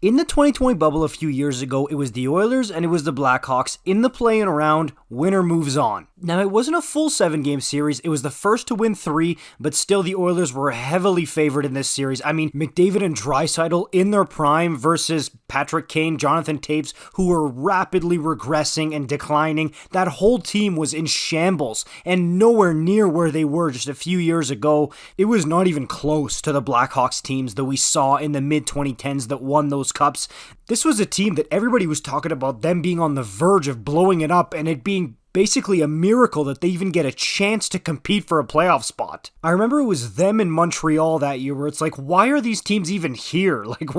In the 2020 bubble a few years ago, it was the Oilers and it was the Blackhawks in the play-in round. Winner moves on. Now, it wasn't a full 7-game series. It was the first to win 3, but still the Oilers were heavily favored in this series. I mean, McDavid and Draisaitl in their prime versus Patrick Kane, Jonathan Toews, who were rapidly regressing and declining. That whole team was in shambles and nowhere near where they were just a few years ago. It was not even close to the Blackhawks teams that we saw in the mid-2010s that won those cups. This was a team that everybody was talking about them being on the verge of blowing it up and it being basically a miracle that they even get a chance to compete for a playoff spot. I remember it was them in Montreal that year where it's like, why are these teams even here? Like,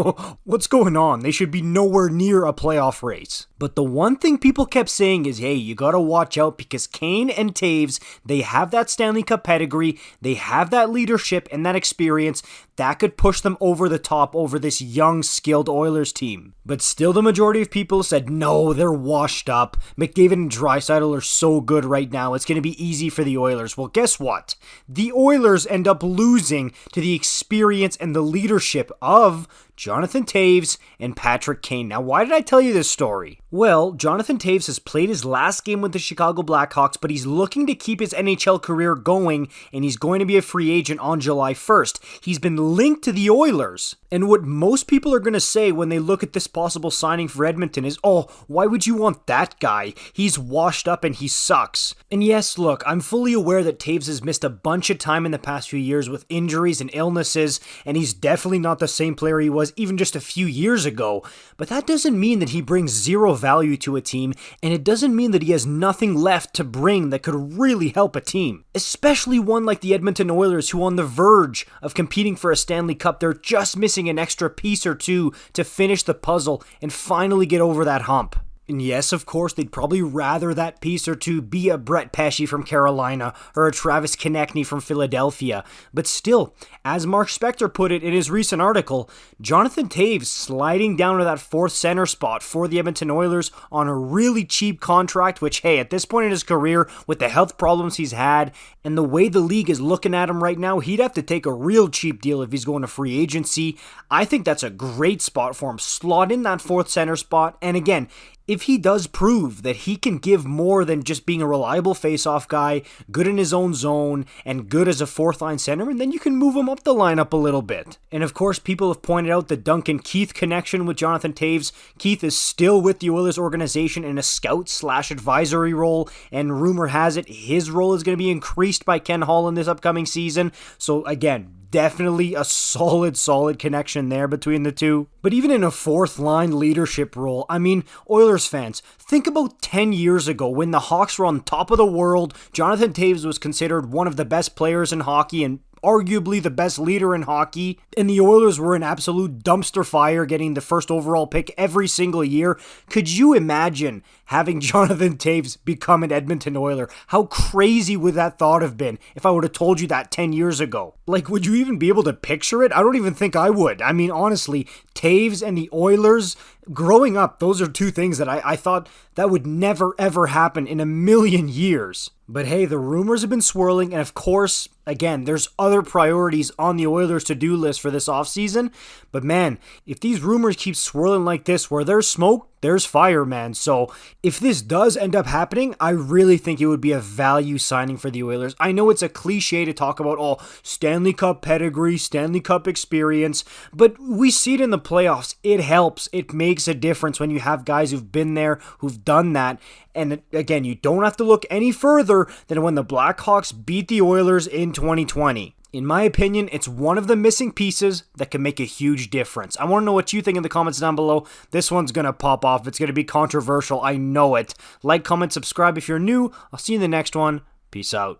what's going on? They should be nowhere near a playoff race. But the one thing people kept saying is, hey, you gotta watch out because Kane and Toews, they have that Stanley Cup pedigree, they have that leadership and that experience that could push them over the top over this young, skilled Oilers team. But still the majority of people said, no, they're washed up. McDavid and Draisaitl are so good right now, it's going to be easy for the Oilers. Well, guess what? The Oilers end up losing to the experience and the leadership of Jonathan Toews and Patrick Kane. Now, why did I tell you this story? Well, Jonathan Toews has played his last game with the Chicago Blackhawks, but he's looking to keep his NHL career going, and he's going to be a free agent on July 1st. He's been linked to the Oilers, and what most people are going to say when they look at this possible signing for Edmonton is, oh, why would you want that guy? He's washed up and he sucks. And yes, look, I'm fully aware that Toews has missed a bunch of time in the past few years with injuries and illnesses, and he's definitely not the same player he was even just a few years ago, but that doesn't mean that he brings zero value to a team, and it doesn't mean that he has nothing left to bring that could really help a team, especially one like the Edmonton Oilers, who are on the verge of competing for a Stanley Cup. They're just missing an extra piece or two to finish the puzzle and finally get over that hump. And yes, of course, they'd probably rather that piece or two be a Brett Pesce from Carolina or a Travis Konechny from Philadelphia. But still, as Mark Spector put it in his recent article, Jonathan Toews sliding down to that fourth center spot for the Edmonton Oilers on a really cheap contract, which, hey, at this point in his career, with the health problems he's had and the way the league is looking at him right now, he'd have to take a real cheap deal if he's going to free agency. I think that's a great spot for him. Slot in that fourth center spot, and again, if he does prove that he can give more than just being a reliable face-off guy, good in his own zone, and good as a fourth-line centerman, then you can move him up the lineup a little bit. And of course, people have pointed out the Duncan Keith connection with Jonathan Toews. Keith is still with the Oilers organization in a scout/advisory role, and rumor has it his role is going to be increased by Ken Holland this upcoming season. So again, definitely a solid connection there between the two. But even in a fourth line leadership role, I mean, Oilers fans, think about 10 years ago when the Hawks were on top of the world. Jonathan Toews was considered one of the best players in hockey and arguably the best leader in hockey, and the Oilers were an absolute dumpster fire, getting the first overall pick every single year. Could you imagine having Jonathan Toews become an Edmonton Oiler? How crazy would that thought have been if I would have told you that 10 years ago? Like, would you even be able to picture it? I don't even think I would. I mean, honestly, Toews and the Oilers, growing up, those are two things that I thought that would never ever happen in a million years. But hey, the rumors have been swirling, and of course, again, there's other priorities on the Oilers' to-do list for this offseason. But man, if these rumors keep swirling like this, where there's smoke, there's fire, man. So if this does end up happening, I really think it would be a value signing for the Oilers. I know it's a cliche to talk about, oh, Stanley Cup pedigree, Stanley Cup experience, but we see it in the playoffs. It helps. It makes a difference when you have guys who've been there, who've done that. And again, you don't have to look any further than when the Blackhawks beat the Oilers in 2020. In my opinion, it's one of the missing pieces that can make a huge difference. I want to know what you think in the comments down below. This one's going to pop off. It's going to be controversial. I know it. Like, comment, subscribe if you're new. I'll see you in the next one. Peace out.